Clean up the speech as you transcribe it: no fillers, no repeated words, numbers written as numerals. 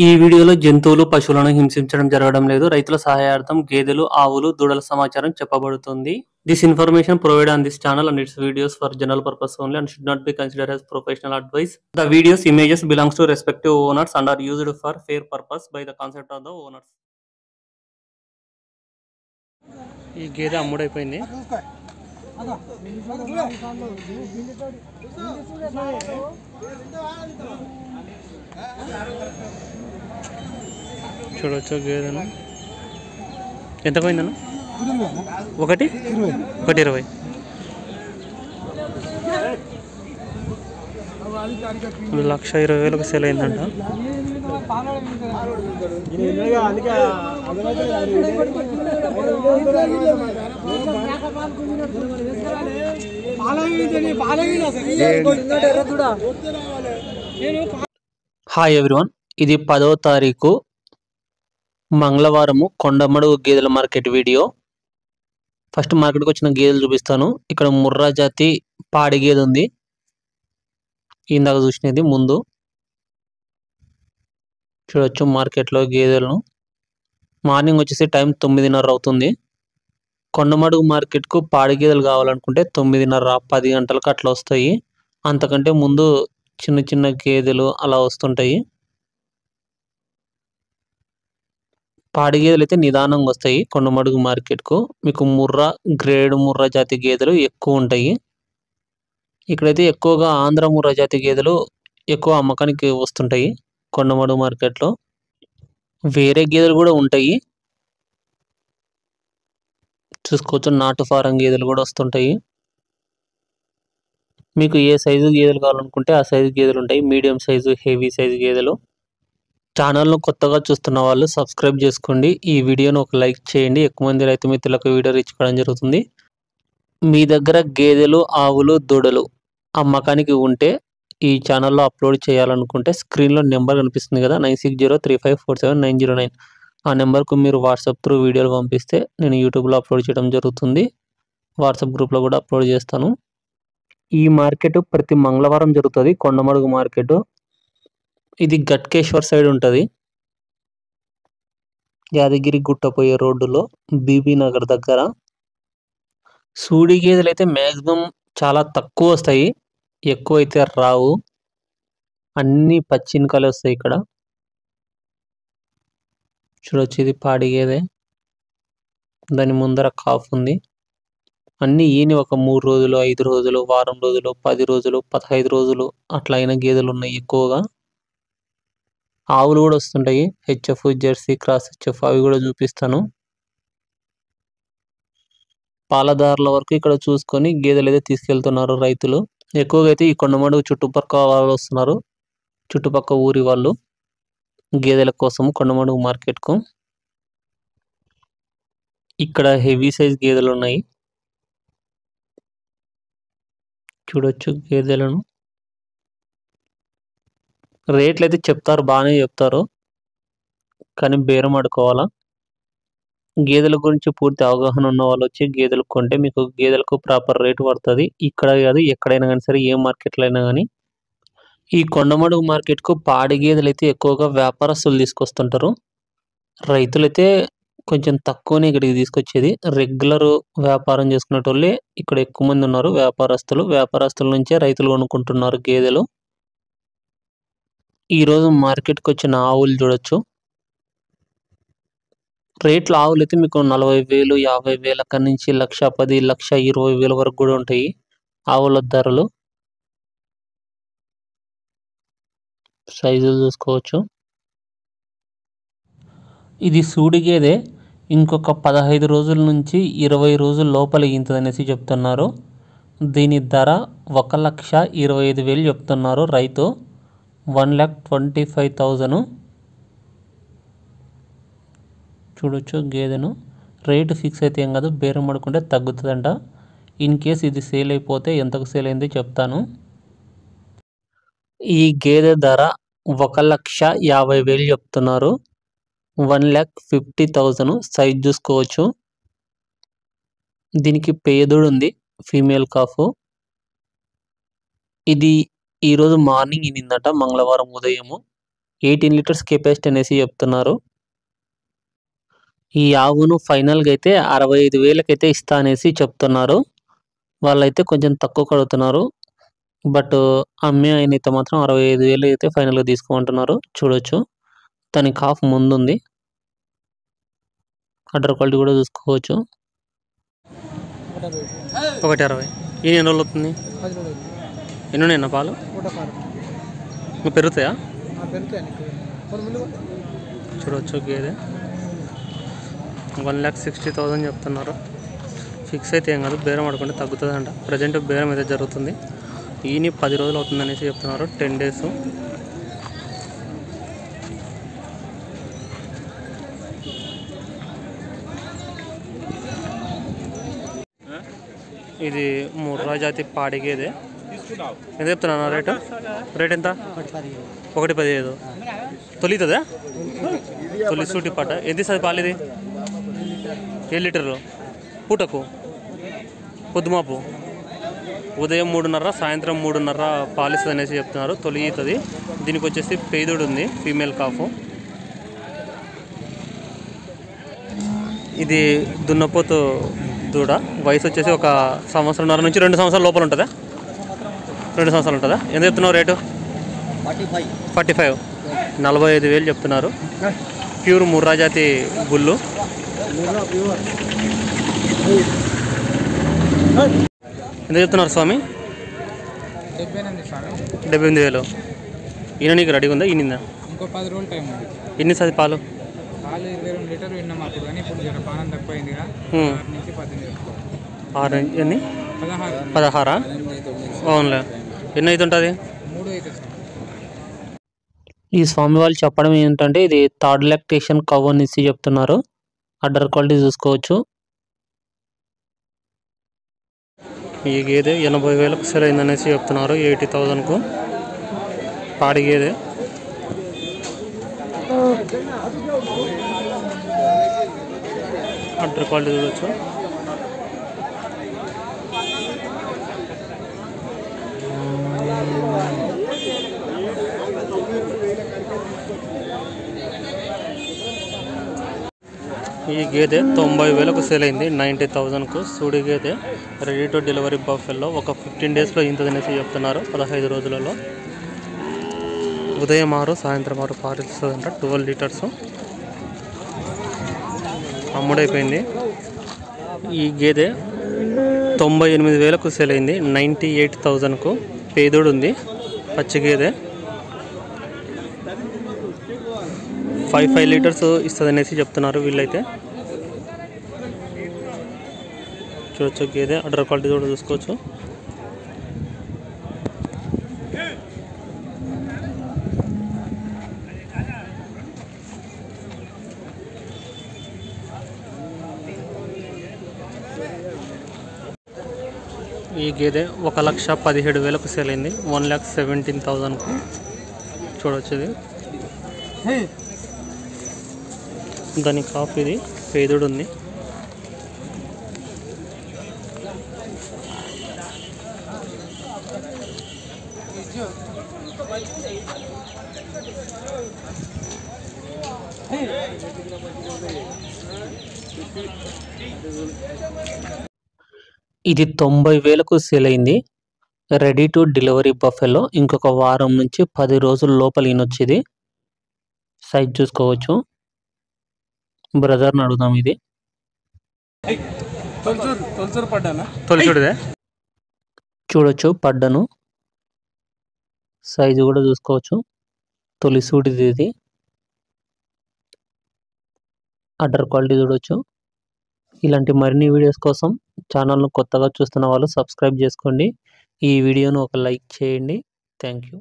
ఈ వీడియోలో జంతువులు, పశువులను హింసించడం జరగడం లేదు. రైతుల సహాయార్థం గేదెలు, ఆవులు, దూడల సమాచారం చెప్పబడుతుంది. This information provided on this channel and its videos for general purpose only and should not be considered as professional advice. The videos images belongs to respective owners and are used for fair purpose by the consent of the owners. ఈ గేదె అమ్ముడైపోయింది. చూడొచ్చు గేదెను. ఎంత పోయిందన్న? 1,20,000. $1,20,000 sale అయిందంట. Hi everyone, ఇది 10వ తారీఖు మంగళవారము కొండమడుగు గేదెల మార్కెట్ వీడియో. ఫస్ట్ మార్కెట్కి వచ్చిన గేదెలు చూపిస్తాను. ఇక్కడ ముర్రా జాతి పాడి గేదె ఉంది, ఇందాక చూసినది ముందు. చూడొచ్చు మార్కెట్లో గేదెలను. మార్నింగ్ వచ్చేసి టైం 9:30 అవుతుంది. కొండమడుగు మార్కెట్కు పాడి గేదెలు కావాలనుకుంటే 9:30, 10 గంటలకు అట్లా వస్తాయి. అంతకంటే ముందు చిన్న చిన్న గేదెలు అలా వస్తుంటాయి. పాడి గేదెలు అయితే నిదానంగా వస్తాయి కొండమడుగు మార్కెట్కు. మీకు గ్రేడ్ ముర్రా జాతి గేదెలు ఎక్కువ ఉంటాయి. ఇక్కడైతే ఎక్కువగా ఆంధ్ర ముర్రా జాతి గేదెలు ఎక్కువ అమ్మకానికి వస్తుంటాయి కొండమడుగు మార్కెట్లో. వేరే గేదెలు కూడా ఉంటాయి, చూసుకోవచ్చు. నాటు ఫారం గేదెలు కూడా వస్తుంటాయి. మీకు ఏ సైజు గేదెలు కావాలనుకుంటే ఆ సైజు గేదెలు ఉంటాయి. మీడియం సైజు, హెవీ సైజు గేదెలు. ఛానల్ను కొత్తగా చూస్తున్న వాళ్ళు సబ్స్క్రైబ్ చేసుకోండి. ఈ వీడియోను ఒక లైక్ చేయండి. ఎక్కువ మంది రైతు మిత్రులకు వీడియో రీచ్ కావడం జరుగుతుంది. మీ దగ్గర గేదెలు, ఆవులు, దూడలు అమ్మకానికి ఉంటే ఈ ఛానల్లో అప్లోడ్ చేయాలనుకుంటే స్క్రీన్లో నెంబర్ కనిపిస్తుంది కదా, 9603547909. ఆ నెంబర్కు మీరు వాట్సాప్ త్రూ వీడియోలు పంపిస్తే నేను యూట్యూబ్లో అప్లోడ్ చేయడం జరుగుతుంది. వాట్సాప్ గ్రూప్లో కూడా అప్లోడ్ చేస్తాను. ఈ మార్కెట్ ప్రతి మంగళవారం జరుగుతుంది, కొండమడుగు మార్కెట్. ఇది గట్కేశ్వర్ సైడ్ ఉంటుంది, యాదగిరి గుట్ట పోయే రోడ్డులో, బీబీ నగర్ దగ్గర. సూడి గేదెలు అయితే మ్యాక్సిమం చాలా తక్కువ వస్తాయి, ఎక్కువ అయితే రావు. అన్నీ పచ్చినకాయలు వస్తాయి ఇక్కడ. చూడొచ్చు, ఇది పాడి గేదె, దాని ముందర కాఫ్ ఉంది. అన్నీ ఈయన ఒక 3 రోజులు, 5 రోజులు, వారం రోజులు, 10 రోజులు, 15 రోజులు అట్లా అయిన గేదెలు ఉన్నాయి ఎక్కువగా. ఆవులు కూడా వస్తుంటాయి, హెచ్ఎఫ్, జెర్సీ, క్రాస్ హెచ్ఎఫ్, అవి కూడా చూపిస్తాను. పాలదారుల వరకు ఇక్కడ చూసుకొని గేదెలు అయితే తీసుకెళ్తున్నారు రైతులు. ఎక్కువగా అయితే ఈ కొండమడుగు చుట్టుపక్కల వాళ్ళు వస్తున్నారు, చుట్టుపక్కల ఊరి వాళ్ళు గేదెల కోసం కొండమడుగు మార్కెట్కు. ఇక్కడ హెవీ సైజ్ గేదెలు ఉన్నాయి, చూడొచ్చు గేదెలను. రేట్లు అయితే చెప్తారు, బాగానే చెప్తారు, కానీ బేరం ఆడుకోవాలా. గేదెల గురించి పూర్తి అవగాహన ఉన్న వాళ్ళు వచ్చి గేదెలు కొంటే మీకు గేదెలకు ప్రాపర్ రేటు పడుతుంది. ఇక్కడ కాదు, ఎక్కడైనా కానీ సరే, ఏ మార్కెట్లో అయినా కానీ. ఈ కొండమడుగు మార్కెట్కు పాడి గేదెలు అయితే ఎక్కువగా వ్యాపారస్తులు తీసుకొస్తుంటారు. రైతులైతే కొంచెం తక్కువనే ఇక్కడికి తీసుకొచ్చేది. రెగ్యులర్ వ్యాపారం చేసుకునేటోళ్ళే ఇక్కడ ఎక్కువ మంది ఉన్నారు, వ్యాపారస్తుల నుంచే రైతులు కొనుక్కుంటున్నారు గేదెలు. ఈరోజు మార్కెట్కి వచ్చిన ఆవులు చూడొచ్చు. రేట్లు ఆవులు అయితే మీకు 40,000, 50,000 అక్కడి నుంచి 1,10,000, 1,20,000 వరకు కూడా ఉంటాయి ఆవుల ధరలు. సైజులు చూసుకోవచ్చు. ఇది సూడి గేదె, ఇంకొక 15 రోజుల నుంచి 20 రోజుల లోపల ఈంతది అనేసి చెప్తున్నారు. దీని ధర 1,25,000 చెప్తున్నారు రైతు. 1,25,000. చూడొచ్చు గేదెను. రేటు ఫిక్స్ అయితే ఏం కాదు, బేరం పడుకుంటే తగ్గుతుందంట. ఇన్ కేస్ ఇది సేల్ అయిపోతే ఎంతకు సేల్ అయింది చెప్తాను. ఈ గేదె ధర 1,50,000 చెప్తున్నారు. 1,50,000. సైజ్ చూసుకోవచ్చు. దీనికి పేదోడు ఉంది, ఫీమేల్ కాఫ్. ఇది ఈరోజు మార్నింగ్ ఈనిందట, మంగళవారం ఉదయము. 18 లీటర్స్ కెపాసిటీ అనేసి చెప్తున్నారు. ఈ ఆవును ఫైనల్గా అయితే 65,000కైతే ఇస్తా అనేసి చెప్తున్నారు. వాళ్ళైతే కొంచెం తక్కువ కడుగుతున్నారు. బట్ అమ్మే ఆయన అయితే మాత్రం 65,000 అయితే ఫైనల్గా తీసుకోమంటున్నారు. చూడొచ్చు దాని కాఫ్ ముందుంది. అడ్డర్ క్వాలిటీ కూడా చూసుకోవచ్చు. 160. ఈ ఎన్ని రోజులు అవుతుంది? ఎన్ని ఉన్నాయన్న పాలు? నువ్వు పెరుగుతాయా? చూడవచ్చు గేదె 1,60,000 చెప్తున్నారు. ఫిక్స్ అయితే ఏం కాదు, బేరం ఆడుకుంటే తగ్గుతుంది అంట. ప్రజెంట్ బేరం అయితే జరుగుతుంది. ఈయన 10 రోజులు అవుతుంది అనేసి చెప్తున్నారు, 10 days. ఇది ముర్రా జాతి పాడి గేదె. ఎంత చెప్తున్నా రేటు? రేట్ ఎంత? 1,15. తొలితుందా? తొలి సూటి పాట. ఎంత ఇస్తుంది పాలు ఇది? 7 లీటర్లు పూటకు పొద్దుమాపు ఉదయం 3:30 సాయంత్రం 3:30 పాలిస్తుంది అనేసి చెప్తున్నారు. తొలి ఈతది. దీనికి వచ్చేసి పేదోడు ఉంది, ఫీమేల్ కాఫ్. ఇది దున్నపోతు దూడ. వయసు వచ్చేసి 1.5 సంవత్సరం నుంచి 2 సంవత్సరాల లోపల ఉంటుందా? 2 సంవత్సరాలు ఉంటుందా? ఎంత చెప్తున్నావు రేటు? 45. 45,000 చెప్తున్నారు. ప్యూర్ ముర్రా జాతి బుల్లు. ఎంత చెప్తున్నారు స్వామి? 78,000. ఈయన నీకు రెడీగా ఉందా? ఈయనిందా? ఇంకో 10 రోజులు టైం ఉంది. ఎన్ని సార్ పాలు? 22 లీటర్లు విన్నాం అప్పుడు, కానీ ఇప్పుడు జర పానం తక్కువైంది కదా, 6 ఎన్ని? 16. 16. అవునులే. ఎన్ని అయితే ఉంటుంది? 3 అయితే. ఈ స్వామి వాళ్ళు చెప్పడం ఏంటంటే ఇది థర్డ్ లాక్టేషన్ కవ్ అనేసి చెప్తున్నారు. అడ్డర్ క్వాలిటీ చూసుకోవచ్చు. ఈ గేదె 80,000కు సేల్ అయిందనేసి చెప్తున్నారు. 80,000కు పాడి గేదె. అడ్డర్ క్వాలిటీ చూడవచ్చు. ఈ గేదె 90,000కు సేల్ అయింది, 90,000కు. సూడి గేదె రెడీ టు డెలివరీ బఫెల్లో. ఒక 15 daysలో ఇంతదనేసి చెప్తున్నారు. 15 రోజులలో ఉదయం 6 సాయంత్రం 6 పారిస్తుందంట. 12 లీటర్స్. అమ్ముడైపోయింది. ఈ గేదె 98,000కు సేల్ అయింది, 98,000కు. పేదోడు ఉంది, పచ్చి గేదె. 5 లీటర్స్ ఇస్తుంది అనేసి చెప్తున్నారు వీళ్ళైతే. చూడొచ్చు గేదె. అడ్డర్ క్వాలిటీ కూడా చూసుకోవచ్చు. ఈ గేదె 1,17,000కు సేల్ అయింది, 1,17,000కు. చూడవచ్చు ఇది. దాని కాఫ్ ఇది. పేదోడు ఉంది. ఇది 90,000కు సేల్ అయింది, రెడీ టు డెలివరీ బఫెలో. ఇంకొక వారం నుంచి 10 రోజుల లోపల ఈయనొచ్చేది. సైజ్ చూసుకోవచ్చు. బ్రదర్ని అడుగుదాం. ఇది తొలిచూడిదే. చూడొచ్చు పడ్డను. సైజు కూడా చూసుకోవచ్చు. తొలి సూటిది ఇది. అడ్డర్ క్వాలిటీ చూడవచ్చు. ఇలాంటి మరిన్ని వీడియోస్ కోసం ఛానల్ను కొత్తగా చూస్తున్న వాళ్ళు సబ్స్క్రైబ్ చేసుకోండి. ఈ వీడియోను ఒక లైక్ చేయండి. Thank you.